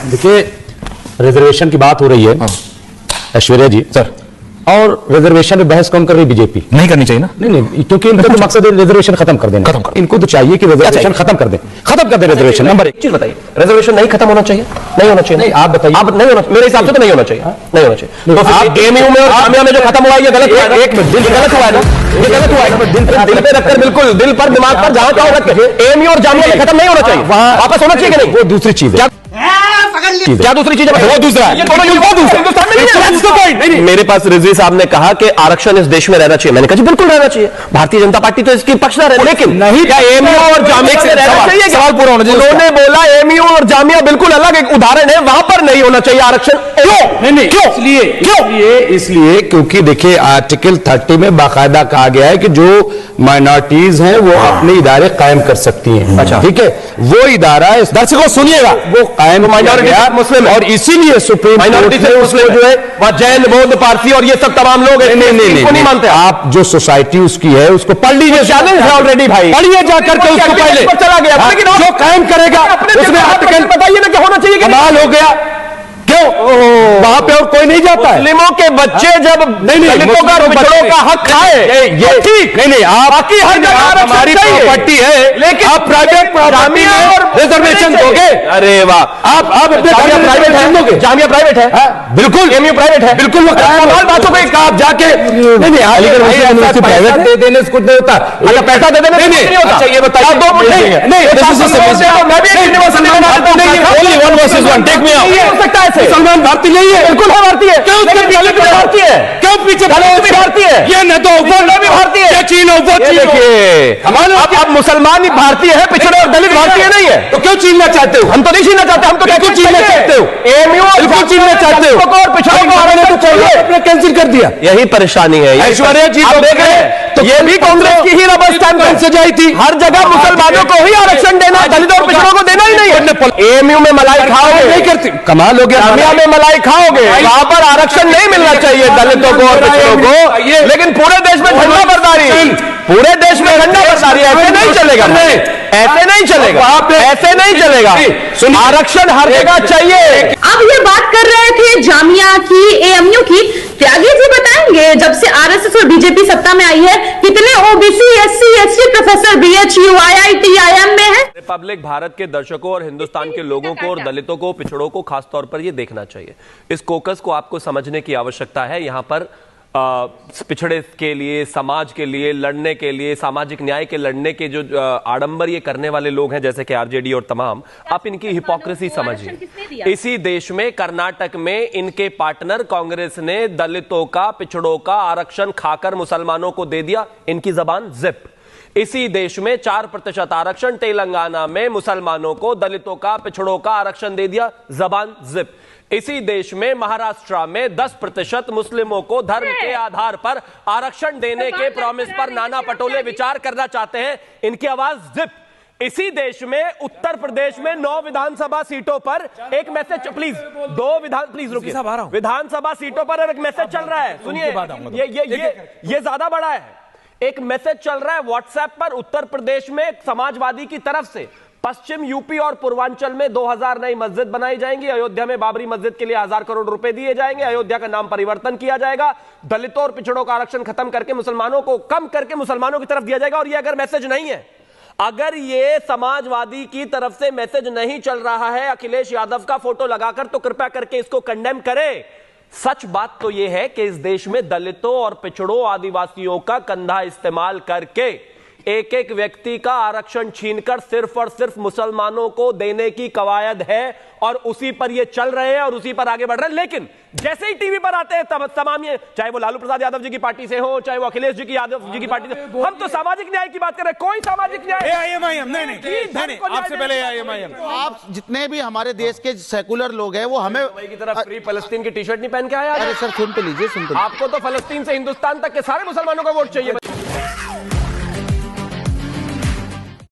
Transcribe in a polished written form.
देखिए, रिजर्वेशन की बात हो रही है ऐश्वर्या जी सर, और रिजर्वेशन में बहस कौन कर रही? बीजेपी नहीं करनी चाहिए ना। नहीं, क्योंकि इनका तो मकसद है रिजर्वेशन खत्म कर देना। इनको तो चाहिए कि रिजर्वेशन खत्म कर दे रिजर्वेशन। नंबर एक चीज बताइए, रिजर्वेशन नहीं खत्म होना चाहिए? नहीं होना चाहिए। नहीं, आप बताइए। आप नहीं होना, मेरे हिसाब से तो नहीं होना चाहिए। नहीं होना चाहिए। तो आप एमयू में और जामिया में जो खत्म हुआ है ये गलत हुआ है। एक मिनट, दिल गलत हुआ है ना, ये गलत हुआ है। दिल पे रखकर, बिल्कुल दिल पर, दिमाग पर, जहां चाहो रख के एमयू और जामिया में खत्म नहीं होना चाहिए। वापस होना चाहिए कि नहीं? वो दूसरी चीज है। क्या दूसरी चीज है? वो दूसरा है। हिंदुस्तान में नहीं है। मेरे पास रिजवी साहब ने कहा कि आरक्षण इस देश में रहना चाहिए। मैंने कहा जी बिल्कुल रहना चाहिए, भारतीय जनता पार्टी तो इसकी पक्षधर है, लेकिन नहीं, क्या एमयू और जामिया में रहना चाहिए? सवाल पूरा होना चाहिए। उन्होंने बोला एमयू और जामिया बिल्कुल अलग एक उदाहरण है, वहां पर नहीं होना चाहिए आरक्षण। क्यों? नहीं, क्यों? इसलिए क्योंकि देखिए, आर्टिकल 30 में बाकायदा कहा गया है कि जो माइनॉरिटीज हैं वो अपने इदारे कायम कर सकती हैं। अच्छा, ठीक है, वो इदारा, इस दर्शकों सुनिएगा, वो कायम माइनॉरिटी मुस्लिम और इसीलिए सुप्रीम माइनॉरिटी से मुस्लिम जो है वह जैन, बौद्ध, पारसी और ये सब तमाम लोग नहीं मानते। आप जो सोसाइटी उसकी है उसको पढ़ लीजिए। चैलेंज है ऑलरेडी भाई, पढ़िए जाकर के उसको पहले चला गया। लेकिन जो कायम करेगा उसमें आर्टिकल बताइए ना क्या होना चाहिए? कमाल हो गया। क्यों वहां पे और कोई नहीं जाता है? मुस्लिमों के बच्चे जब दलितों का, पिछड़ों का हक खाए ये ठीक नहीं, आप बाकी हर जगह हमारी प्रॉपर्टी है, लेकिन आप प्राइवेट प्रॉपर्टी में रिजर्वेशन दोगे? अरे वाह, आप जामिया प्राइवेट है? जामिया प्राइवेट है? बिल्कुल। एमयू प्राइवेट है? बिल्कुल। वो कमाल बातों पे आप जाके नहीं प्राइवेट दे देने से कुछ नहीं होता। अच्छा, पैसा दे देने नहीं होता। अच्छा, ये बताइए। दो नहीं, हो सकता है सलमान भारतीय नहीं है? बिल्कुल है भारतीय। क्यों भारतीय है? क्यों पीछे भारतीय है? ये न तो ऊपर भी भारतीय है, चीन ऊपर। देखिए, अब मुसलमान ही भारतीय है, पिछड़े और दलित भारतीय नहीं है। तो क्यों छीनना चाहते हो? हम तो नहीं छीनना चाहते, हम तो बिल्कुल छीनना चाहते हो। एमयू बिल्कुल छीनना चाहते हो और पिछड़ों को मैंने तो चाहिए, आपने कैंसिल कर दिया। यही परेशानी है। ऐश्वर्या जी आप देख रहे हैं, तो ये भी कांग्रेस की ही रबर स्टैंप सजाई थी। हर जगह मुसलमानों को ही आरक्षण देना, दलित और पिछड़ों को देना ही नहीं है। एमयू में मलाई खाओगे नहीं करती, कमाल हो गया। जामिया में मलाई खाओगे, वहां पर आरक्षण नहीं मिलना चाहिए दलितों को और पिछड़ों को, लेकिन पूरे देश में झंडा बरदारी, पूरे देश में झंडा बरदारी। ऐसे नहीं चलेगा, ऐसे नहीं चलेगा, ऐसे नहीं चलेगा। आरक्षण हर जगह चाहिए। अब ये बात कर रहे थे जामिया की, एएमयू की। त्यागी जी बताएंगे, जब से आरएसएस और बीजेपी सत्ता में आई है, कितने OBC, SC, ST professor BHU, IIT, IIM में है? रिपब्लिक भारत के दर्शकों और हिंदुस्तान के लोगों को और दलितों को, पिछड़ों को खासतौर पर यह देखना चाहिए। इस कोकस को आपको समझने की आवश्यकता है। यहां पर पिछड़े के लिए, समाज के लिए लड़ने के लिए, सामाजिक न्याय के लड़ने के जो आडंबर ये करने वाले लोग हैं, जैसे कि आरजेडी और तमाम, आप इनकी हिपोक्रेसी समझिए। इसी देश में कर्नाटक में इनके पार्टनर कांग्रेस ने दलितों का, पिछड़ों का आरक्षण खाकर मुसलमानों को दे दिया। इनकी जबान जिप। इसी देश में 4% आरक्षण तेलंगाना में मुसलमानों को, दलितों का, पिछड़ों का आरक्षण दे दिया, जबान जिप। इसी देश में महाराष्ट्र में 10% मुस्लिमों को धर्म के आधार पर आरक्षण देने के प्रॉमिस पर नाना पटोले विचार करना चाहते हैं, इनकी आवाज जिप। इसी देश में उत्तर प्रदेश में 9 विधानसभा सीटों पर एक मैसेज, प्लीज प्लीज रुकिए, विधानसभा सीटों पर एक मैसेज चल रहा है, सुनिए, ये ज्यादा बड़ा है। एक मैसेज चल रहा है व्हाट्सएप पर उत्तर प्रदेश में समाजवादी की तरफ से, पश्चिम यूपी और पूर्वांचल में 2000 नई मस्जिद बनाई जाएंगी, अयोध्या में बाबरी मस्जिद के लिए 1000 करोड़ रुपए दिए जाएंगे, अयोध्या का नाम परिवर्तन किया जाएगा, दलितों और पिछड़ों का आरक्षण खत्म करके मुसलमानों को कम करके मुसलमानों की तरफ दिया जाएगा। और ये अगर मैसेज नहीं है, अगर ये समाजवादी की तरफ से मैसेज नहीं चल रहा है अखिलेश यादव का फोटो लगाकर, तो कृपया करके इसको कंडेम करें। सच बात तो यह है कि इस देश में दलितों और पिछड़ों, आदिवासियों का कंधा इस्तेमाल करके एक एक व्यक्ति का आरक्षण छीनकर सिर्फ और सिर्फ मुसलमानों को देने की कवायद है, और उसी पर ये चल रहे हैं और उसी पर आगे बढ़ रहे हैं। लेकिन जैसे ही टीवी पर आते हैं तमाम ये, चाहे वो लालू प्रसाद यादव जी की पार्टी से हो, चाहे वो अखिलेश जी की यादव जी की पार्टी से, हम तो सामाजिक न्याय की बात कर रहे हैं। कोई सामाजिक न्याय नहीं, आपसे पहले एआईएमआईएम, आप जितने भी हमारे देश के सेकुलर लोग हैं वो हमें की तरफ फ्री फलस्तीन की टी शर्ट नहीं पहन के आया। अरे सर सुन तो लीजिए, आपको तो फलस्तीन से हिंदुस्तान तक के सारे मुसलमानों का वोट चाहिए।